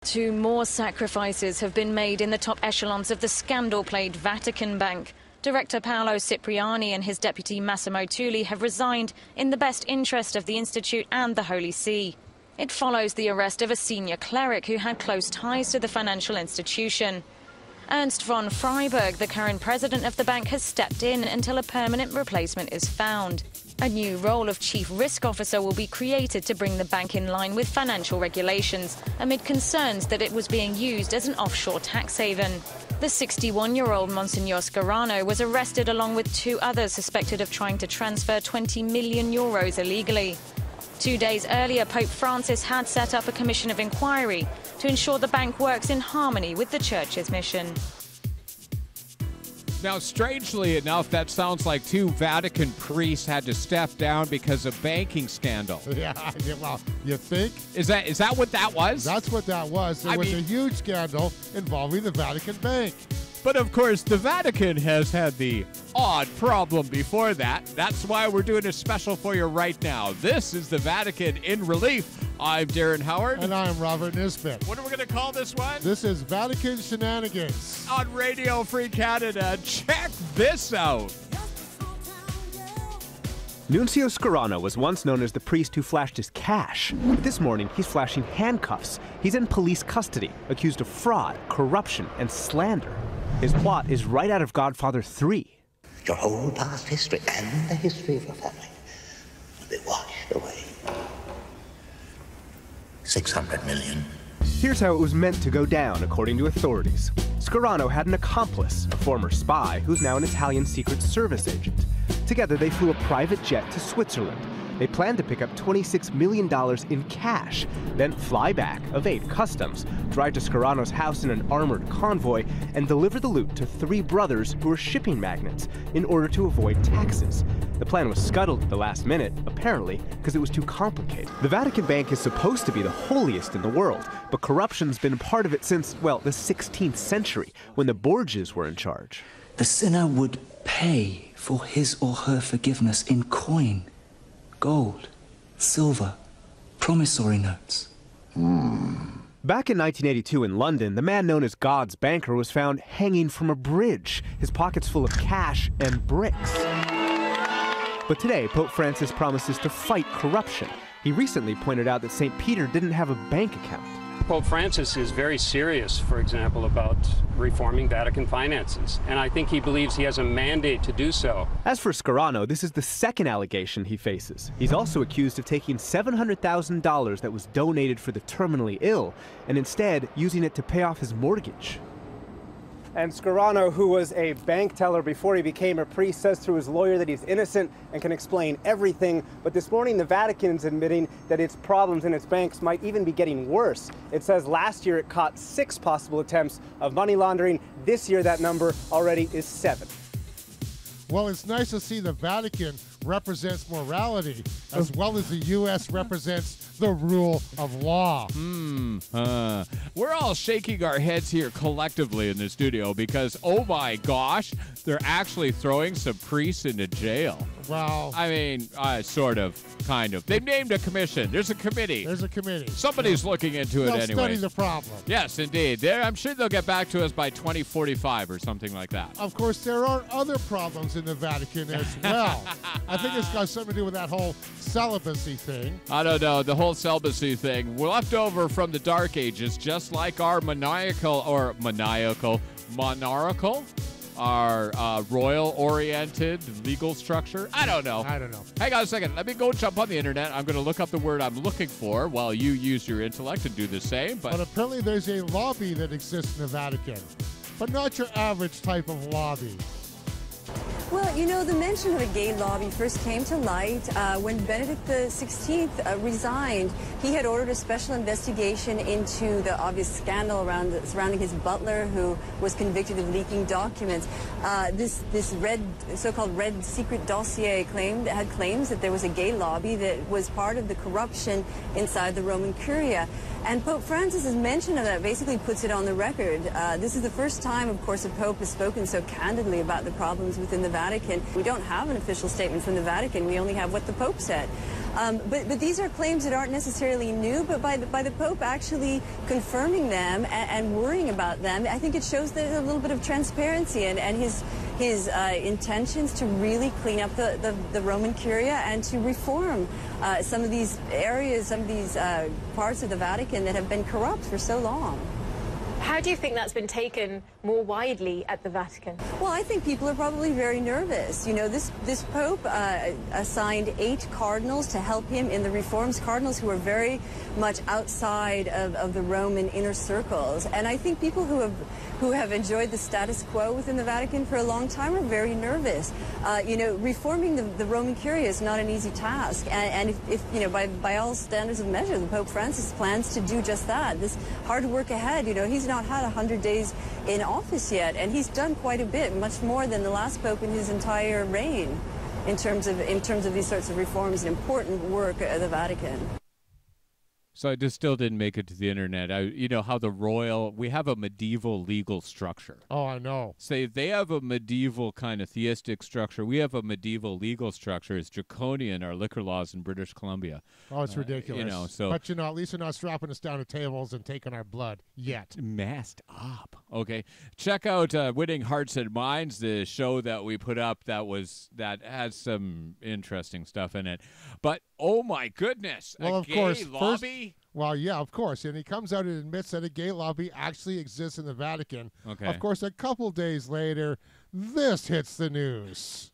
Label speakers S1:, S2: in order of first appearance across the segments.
S1: Two more sacrifices have been made in the top echelons of the scandal-plagued Vatican Bank. Director Paolo Cipriani and his deputy Massimo Tulli have resigned in the best interest of the Institute and the Holy See. It follows the arrest of a senior cleric who had close ties to the financial institution. Ernst von Freiberg, the current president of the bank, has stepped in until a permanent replacement is found. A new role of chief risk officer will be created to bring the bank in line with financial regulations, amid concerns that it was being used as an offshore tax haven. The 61-year-old Monsignor Scarano was arrested along with two others suspected of trying to transfer 20 million euros illegally. 2 days earlier, Pope Francis had set up a commission of inquiry to ensure the bank works in harmony with the Church's mission.
S2: Now, strangely enough, that sounds like two Vatican priests had to step down because of banking scandal.
S3: Yeah, well, you think?
S2: Is that what that was?
S3: That's what that was. There was a huge scandal involving the Vatican Bank.
S2: But of course, the Vatican has had the odd problem before that. That's why we're doing a special for you right now. This is the Vatican in Relief. I'm Darren Howard.
S3: And I'm Robert Nisbet.
S2: What are we going to call this one?
S3: This is Vatican Shennanigans.
S2: On Radio Free Canada. Check this out.
S4: Nunzio Scarano was once known as the priest who flashed his cash. This morning, he's flashing handcuffs. He's in police custody, accused of fraud, corruption, and slander. His plot is right out of Godfather 3.
S5: Your whole past history and the history of your family will be washed away. 600 million.
S4: Here's how it was meant to go down, according to authorities. Scarano had an accomplice, a former spy who's now an Italian Secret Service agent. Together, they flew a private jet to Switzerland. They planned to pick up $26 million in cash, then fly back, evade customs, drive to Scarano's house in an armored convoy, and deliver the loot to three brothers who were shipping magnates in order to avoid taxes. The plan was scuttled at the last minute, apparently, because it was too complicated. The Vatican Bank is supposed to be the holiest in the world, but corruption's been part of it since, well, the 16th century, when the Borgias were in charge.
S6: The sinner would pay for his or her forgiveness in coin, gold, silver, promissory notes.
S4: Back in 1982 in London, the man known as God's banker was found hanging from a bridge, his pockets full of cash and bricks. But today, Pope Francis promises to fight corruption. He recently pointed out that St. Peter didn't have a bank account.
S7: Pope Francis is very serious, for example, about reforming Vatican finances, and I think he believes he has a mandate to do so.
S4: As for Scarano, this is the second allegation he faces. He's also accused of taking $700,000 that was donated for the terminally ill, and instead using it to pay off his mortgage.
S8: And Scarano, who was a bank teller before he became a priest, says through his lawyer that he's innocent and can explain everything. But this morning, the Vatican's admitting that its problems in its banks might even be getting worse. It says last year it caught 6 possible attempts of money laundering. This year, that number already is 7.
S3: Well, it's nice to see the Vatican represents morality as well as the U.S. represents the rule of law.
S2: We're all shaking our heads here collectively in the studio because, oh my gosh, they're actually throwing some priests into jail.
S3: Well,
S2: I mean, sort of, kind of. They've named a commission. There's a committee.
S3: There's a committee.
S2: Somebody's looking into it anyway.
S3: They'll study the problem.
S2: Yes, indeed. I'm sure they'll get back to us by 2045 or something like that.
S3: Of course, there are other problems in the Vatican as well. I think it's got something to do with that whole celibacy thing.
S2: I don't know. The whole celibacy thing. We're left over from the Dark Ages, just like our monarchical, our royal-oriented legal structure. I don't know. Hang on a second. Let me go jump on the internet. I'm going to look up the word I'm looking for while you use your intellect and do the same. But
S3: apparently there's a lobby that exists in the Vatican, but not your average type of lobby.
S9: Well, you know, the mention of a gay lobby first came to light when Benedict XVI resigned. He had ordered a special investigation into the obvious scandal surrounding his butler, who was convicted of leaking documents. This so-called red secret dossier had claims that there was a gay lobby that was part of the corruption inside the Roman Curia. And Pope Francis's mention of that basically puts it on the record. This is the first time, of course, a pope has spoken so candidly about the problems within the Vatican. Vatican. We don't have an official statement from the Vatican. We only have what the Pope said. But these are claims that aren't necessarily new, but by the Pope actually confirming them and worrying about them, I think it shows there's a little bit of transparency and his intentions to really clean up the Roman Curia and to reform some of these areas, some of these parts of the Vatican that have been corrupt for so long.
S10: How do you think that's been taken more widely at the Vatican?
S9: Well, I think people are probably very nervous. You know, this Pope assigned 8 cardinals to help him in the reforms, cardinals who are very much outside of the Roman inner circles. And I think people who have enjoyed the status quo within the Vatican for a long time are very nervous. You know, reforming the Roman Curia is not an easy task. And if you know, by all standards of measure, the Pope Francis plans to do just that. This hard work ahead, you know, he's not had 100 days in office yet, and he's done quite a bit, much more than the last Pope in his entire reign in terms of these sorts of reforms and important work at the Vatican.
S2: So I just still didn't make it to the internet. You know how we have a medieval legal structure.
S3: Oh, I know.
S2: Say they have a medieval kind of theistic structure. We have a medieval legal structure. It's draconian, our liquor laws in British Columbia.
S3: Oh, it's ridiculous.
S2: You know, so
S3: but you know, at least they're not strapping us down to tables and taking our blood yet.
S2: Messed up. Okay, check out Winning Hearts and Minds, the show that we put up that has some interesting stuff in it. But oh my goodness,
S3: well,
S2: a
S3: of
S2: gay
S3: course,
S2: lobby.
S3: Well, yeah, of course. And he comes out and admits that a gay lobby actually exists in the Vatican.
S2: Okay.
S3: Of course, a couple days later, this hits the news.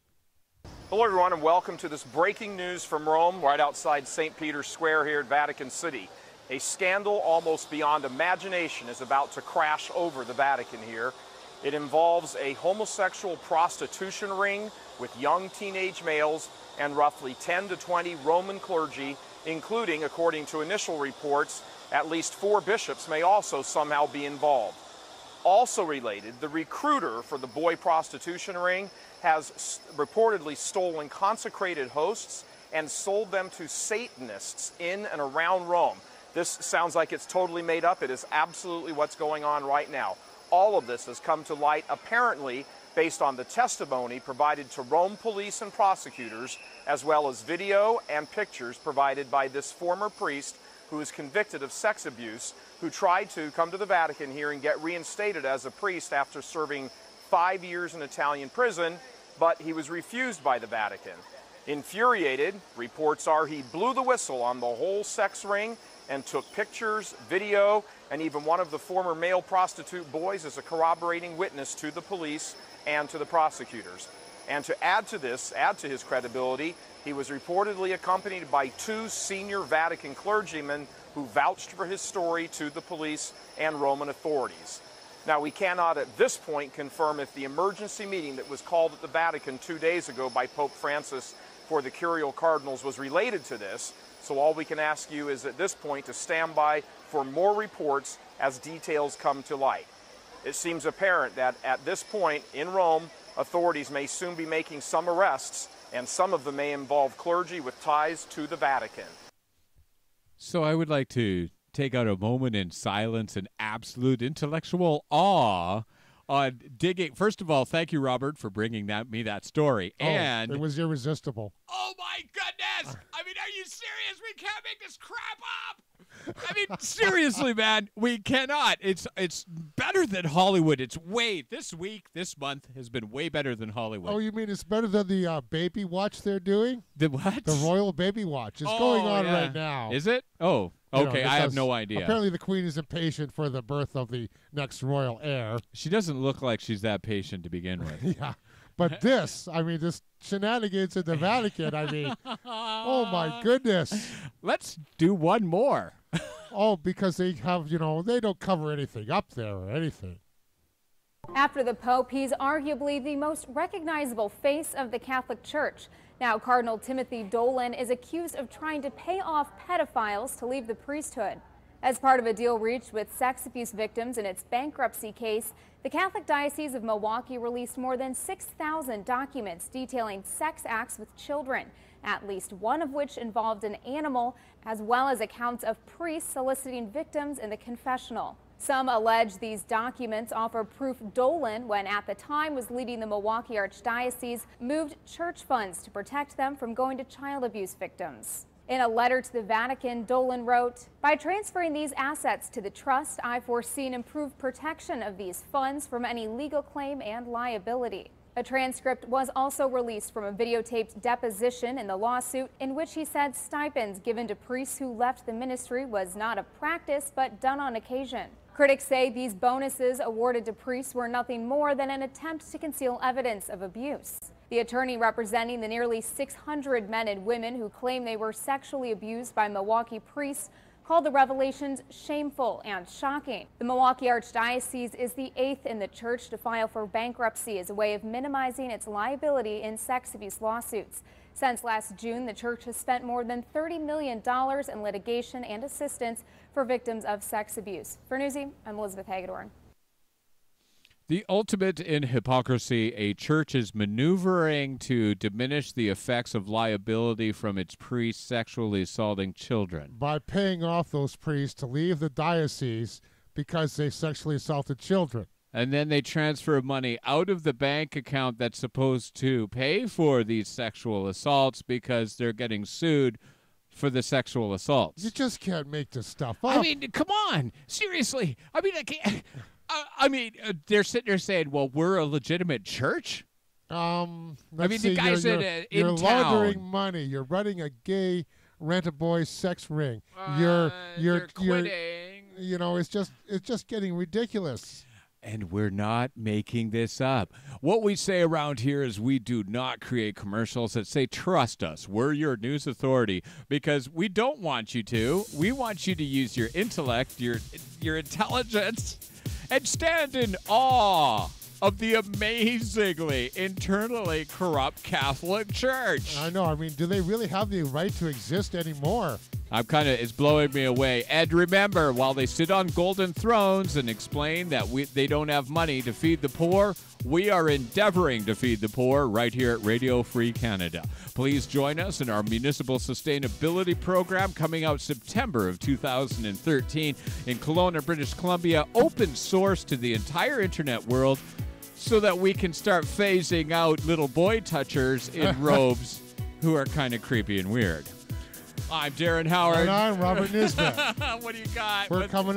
S11: Hello, everyone, and welcome to this breaking news from Rome, right outside St. Peter's Square here at Vatican City. A scandal almost beyond imagination is about to crash over the Vatican here. It involves a homosexual prostitution ring with young teenage males and roughly 10 to 20 Roman clergy, including, according to initial reports, at least 4 bishops may also somehow be involved. Also related, the recruiter for the boy prostitution ring has reportedly stolen consecrated hosts and sold them to Satanists in and around Rome. This sounds like it's totally made up. It is absolutely what's going on right now. All of this has come to light, apparently, based on the testimony provided to Rome police and prosecutors, as well as video and pictures provided by this former priest who is convicted of sex abuse, who tried to come to the Vatican here and get reinstated as a priest after serving 5 years in Italian prison, but he was refused by the Vatican. Infuriated, reports are he blew the whistle on the whole sex ring and took pictures, video, and even one of the former male prostitute boys as a corroborating witness to the police and to the prosecutors. And to add to his credibility, he was reportedly accompanied by 2 senior Vatican clergymen who vouched for his story to the police and Roman authorities. Now, we cannot at this point confirm if the emergency meeting that was called at the Vatican 2 days ago by Pope Francis for the curial cardinals was related to this. So all we can ask you is at this point to stand by for more reports as details come to light. It seems apparent that at this point in Rome, authorities may soon be making some arrests, and some of them may involve clergy with ties to the Vatican.
S2: So I would like to take out a moment in silence and absolute intellectual awe on digging. First of all, thank you, Robert, for bringing me that story. And
S3: it was irresistible.
S2: Oh my goodness! I mean, are you serious? We can't make this crap up. I mean, seriously, man, we cannot. It's better than Hollywood. This month has been way better than Hollywood.
S3: Oh, you mean it's better than the baby watch they're doing?
S2: The what?
S3: The royal baby watch is going on right now.
S2: Is it? Oh, okay. I have no idea.
S3: Apparently, the Queen is impatient for the birth of the next royal heir.
S2: She doesn't look like she's that patient to begin with.
S3: Yeah. But this shenanigans in the Vatican, I mean, oh my goodness.
S2: Let's do one more.
S3: Oh, because they have, they don't cover anything up there or anything.
S12: After the Pope, he's arguably the most recognizable face of the Catholic Church. Now, Cardinal Timothy Dolan is accused of trying to pay off pedophiles to leave the priesthood. As part of a deal reached with sex abuse victims in its bankruptcy case, the Catholic Diocese of Milwaukee released more than 6,000 documents detailing sex acts with children, at least one of which involved an animal, as well as accounts of priests soliciting victims in the confessional. Some allege these documents offer proof Dolan, when at the time was leading the Milwaukee Archdiocese, moved church funds to protect them from going to child abuse victims. In a letter to the Vatican, Dolan wrote, "By transferring these assets to the trust, I foresee an improved protection of these funds from any legal claim and liability." A transcript was also released from a videotaped deposition in the lawsuit in which he said stipends given to priests who left the ministry was not a practice but done on occasion. Critics say these bonuses awarded to priests were nothing more than an attempt to conceal evidence of abuse. The attorney representing the nearly 600 men and women who claim they were sexually abused by Milwaukee priests called the revelations shameful and shocking. The Milwaukee Archdiocese is the 8th in the church to file for bankruptcy as a way of minimizing its liability in sex abuse lawsuits. Since last June, the church has spent more than $30 million in litigation and assistance for victims of sex abuse. For Newsy, I'm Elizabeth Hagedorn.
S2: The ultimate in hypocrisy, a church is maneuvering to diminish the effects of liability from its priests sexually assaulting children.
S3: By paying off those priests to leave the diocese because they sexually assaulted children.
S2: And then they transfer money out of the bank account that's supposed to pay for these sexual assaults because they're getting sued for the sexual assaults.
S3: You just can't make this stuff up.
S2: I mean, come on. Seriously. I mean, they're sitting there saying, well, we're a legitimate church?
S3: The
S2: guys
S3: you're laundering money. You're running a gay rent-a-boy sex ring. You're
S2: quitting.
S3: You know, it's just getting ridiculous.
S2: And we're not making this up. What we say around here is we do not create commercials that say, trust us, we're your news authority, because we don't want you to. We want you to use your intellect, your intelligence, and stand in awe of the amazingly internally corrupt Catholic Church.
S3: I know. I mean, do they really have the right to exist anymore?
S2: It's blowing me away. And remember, while they sit on golden thrones and explain that they don't have money to feed the poor, we are endeavoring to feed the poor right here at Radio Free Canada. Please join us in our municipal sustainability program coming out September of 2013 in Kelowna, British Columbia, open source to the entire internet world so that we can start phasing out little boy touchers in robes who are kind of creepy and weird. I'm Darren Howard.
S3: And I'm Robert Nisbet.
S2: What do you got?
S3: We're coming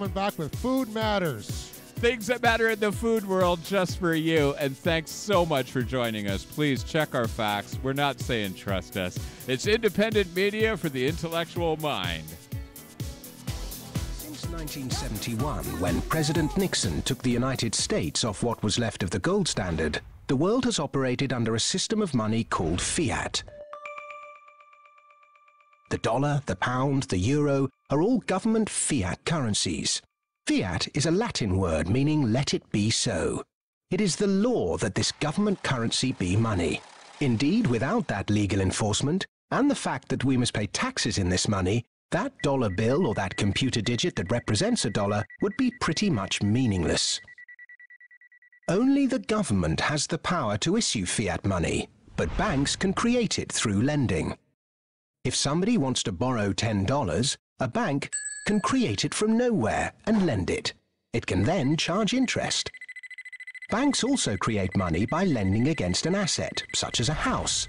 S3: back with Food Matters.
S2: Things that matter in the food world just for you. And thanks so much for joining us. Please check our facts. We're not saying trust us. It's independent media for the intellectual mind.
S13: Since 1971, when President Nixon took the United States off what was left of the gold standard, the world has operated under a system of money called fiat. The dollar, the pound, the euro are all government fiat currencies. Fiat is a Latin word meaning let it be so. It is the law that this government currency be money. Indeed, without that legal enforcement, and the fact that we must pay taxes in this money, that dollar bill or that computer digit that represents a dollar would be pretty much meaningless. Only the government has the power to issue fiat money, but banks can create it through lending. If somebody wants to borrow $10, a bank can create it from nowhere and lend it. It can then charge interest. Banks also create money by lending against an asset, such as a house.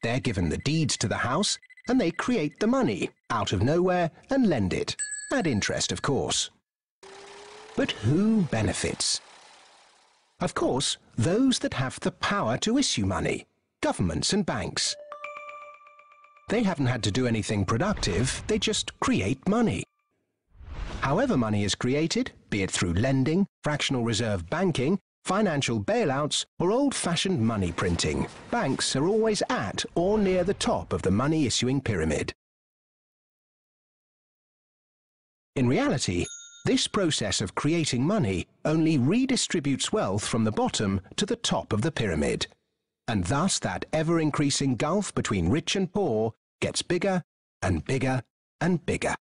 S13: They're given the deeds to the house, and they create the money out of nowhere and lend it, at interest, of course. But who benefits? Of course, those that have the power to issue money, governments and banks. They haven't had to do anything productive, they just create money. However money is created, be it through lending, fractional reserve banking, financial bailouts, or old-fashioned money printing, banks are always at or near the top of the money-issuing pyramid. In reality, this process of creating money only redistributes wealth from the bottom to the top of the pyramid. And thus that ever-increasing gulf between rich and poor gets bigger and bigger and bigger.